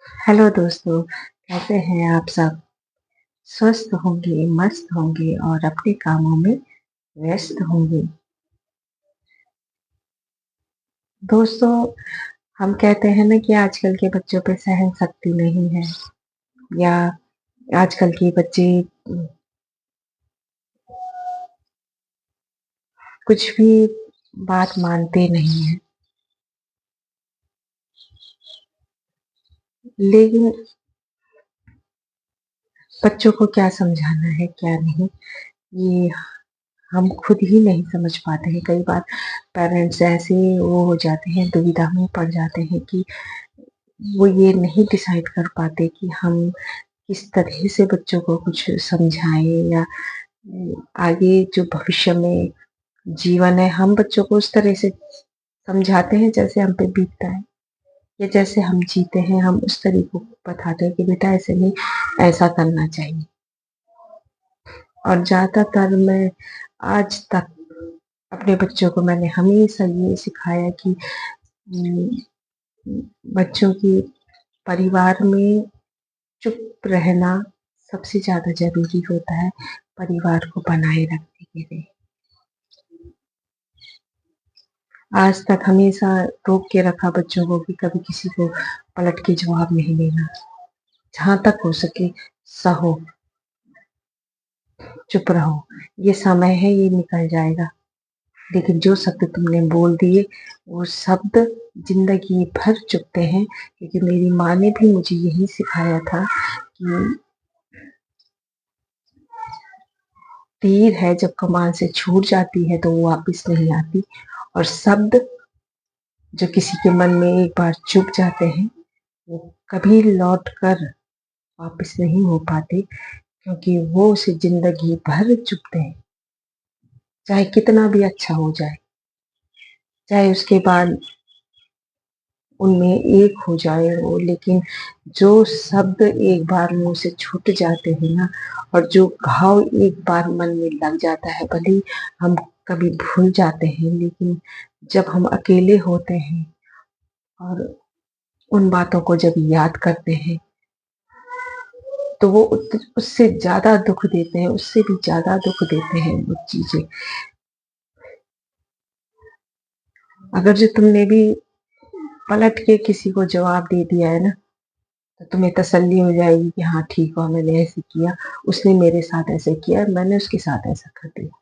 Hello दोस्तों, कैसे हैं आप सब? स्वस्थ होंगे, मस्त होंगे और अपने कामों में व्यस्त होंगे। दोस्तों, हम कहते हैं ना कि आजकल के बच्चों पे सहन शक्ति नहीं है, या आजकल के बच्चे कुछ भी बात मानते नहीं हैं। लेकिन बच्चों को क्या समझाना है, क्या नहीं, ये हम खुद ही नहीं समझ पाते हैं। कई बार पेरेंट्स ऐसे वो हो जाते हैं, दुविधा में पड़ जाते हैं कि वो ये नहीं डिसाइड कर पाते कि हम किस तरह से बच्चों को कुछ समझाएं, या आगे जो भविष्य में जीवन है हम बच्चों को उस तरह से समझाते हैं जैसे हम पे बीतता है, या जैसे हम जीते हैं हम उस तरीके को बताते हैं कि बेटा ऐसे नहीं, ऐसा करना चाहिए। और ज्यादातर मैं आज तक अपने बच्चों को मैंने हमेशा ये सिखाया कि बच्चों की परिवार में चुप रहना सबसे ज़्यादा ज़रूरी होता है परिवार को बनाए रखने के लिए। आज तक हमेशा रोक के रखा बच्चों को कि कभी किसी को पलट के जवाब नहीं देना। जहाँ तक हो सके सहो, चुप रहो, ये समय है, ये निकल जाएगा। लेकिन जो शब्द तुमने बोल दिए वो शब्द जिंदगी भर चुभते हैं, क्योंकि मेरी माँ ने भी मुझे यही सिखाया था कि तीर है जब कमान से छूट जाती है तो वो वापस नहीं आती, और शब्द जो किसी के मन में एक बार चुभ जाते हैं वो कभी लौट कर वापस नहीं हो पाते, क्योंकि वो उसे जिंदगी भर चुभते हैं। चाहे कितना भी अच्छा हो जाए, चाहे उसके बाद उनमें एक हो जाए वो, लेकिन जो शब्द एक बार मुंह से छूट जाते हैं ना, और जो घाव एक बार मन में लग जाता है, भले ही हम कभी भूल जाते हैं, लेकिन जब हम अकेले होते हैं और उन बातों को जब याद करते हैं तो वो उससे ज्यादा दुख देते हैं, उससे भी ज्यादा दुख देते हैं वो चीजें। अगर जो तुमने भी पलट के किसी को जवाब दे दिया है ना, तो तुम्हें तसल्ली हो जाएगी कि हाँ ठीक हुआ, मैंने ऐसे किया, उसने मेरे साथ ऐसे किया, मैंने उसके साथ ऐसा कर दिया।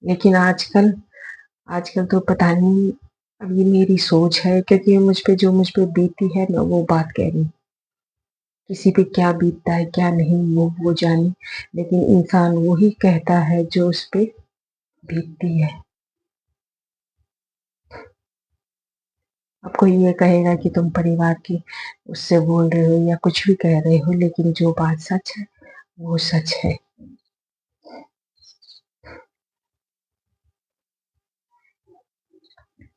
लेकिन आजकल आजकल तो पता नहीं, अब ये मेरी सोच है, क्योंकि मुझ पे बीती है, मैं वो बात कह रही हूँ। किसी पे क्या बीतता है क्या नहीं वो जाने, लेकिन इंसान वो ही कहता है जो उस पे बीतती है। अब कोई ये कहेगा कि तुम परिवार की उससे बोल रहे हो या कुछ भी कह रहे हो, लेकिन जो बात सच है वो सच है।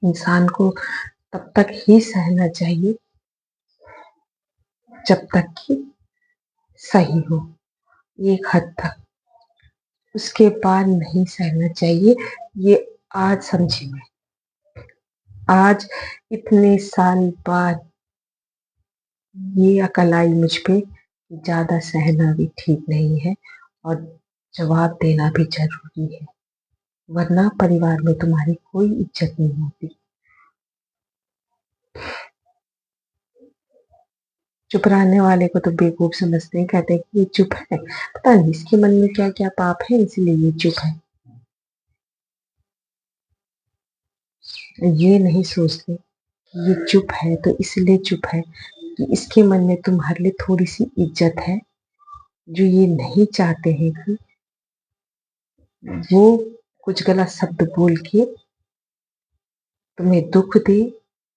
इंसान को तब तक ही सहना चाहिए जब तक कि सही हो, एक हद तक। उसके बाद नहीं सहना चाहिए। ये आज समझी मैं, आज इतने साल बाद ये अकल आई मुझ पे कि ज्यादा सहना भी ठीक नहीं है, और जवाब देना भी जरूरी है, वरना परिवार में तुम्हारी कोई इज्जत नहीं होती। चुप रहने वाले को तो बेवकूफ समझते हैं, कहते हैं कि ये चुप है, पता नहीं इसके मन में क्या क्या पाप है इसलिए ये चुप है। ये नहीं सोचते कि ये चुप है तो इसलिए चुप है कि इसके मन में तुम्हारे लिए थोड़ी सी इज्जत है, जो ये नहीं चाहते हैं कि वो कुछ गलत शब्द बोल के तुम्हें दुख दे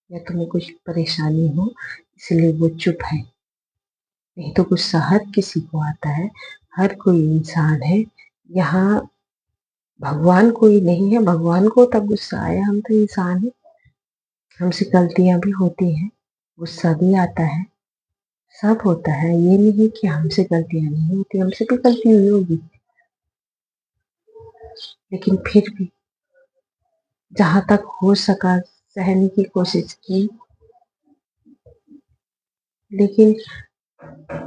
या तुम्हें कुछ परेशानी हो, इसलिए वो चुप है। नहीं तो गुस्सा हर किसी को आता है, हर कोई इंसान है। यहाँ भगवान कोई नहीं है, भगवान को तब गुस्सा आया, हम तो इंसान हैं, हमसे गलतियां भी होती हैं, गुस्सा भी आता है, सब होता है। ये नहीं कि हमसे गलतियां नहीं होती, हमसे भी गलती हुई होगी, लेकिन फिर भी जहां तक हो सका सहने की कोशिश की। लेकिन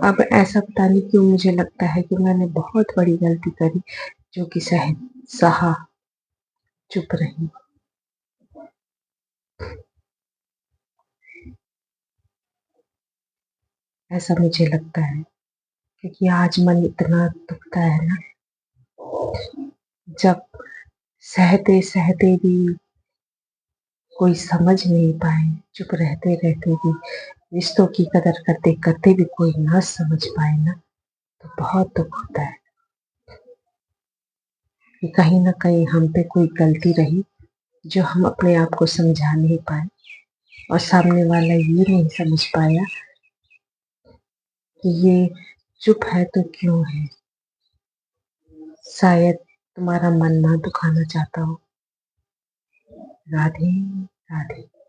अब ऐसा पता नहीं क्यों मुझे लगता है कि मैंने बहुत बड़ी गलती करी, जो कि सहा, चुप रही। ऐसा मुझे लगता है, क्योंकि आज मन इतना दुखता है ना, जब सहते सहते भी कोई समझ नहीं पाए, चुप रहते रहते भी रिश्तों की कदर करते करते भी कोई ना समझ पाए ना, तो बहुत दुख होता है कि कहीं ना कहीं हम पे कोई गलती रही, जो हम अपने आप को समझा नहीं पाए, और सामने वाला ये नहीं समझ पाया कि ये चुप है तो क्यों है। शायद तुम्हारा मन ना दुखाना चाहता हो। राधे राधे।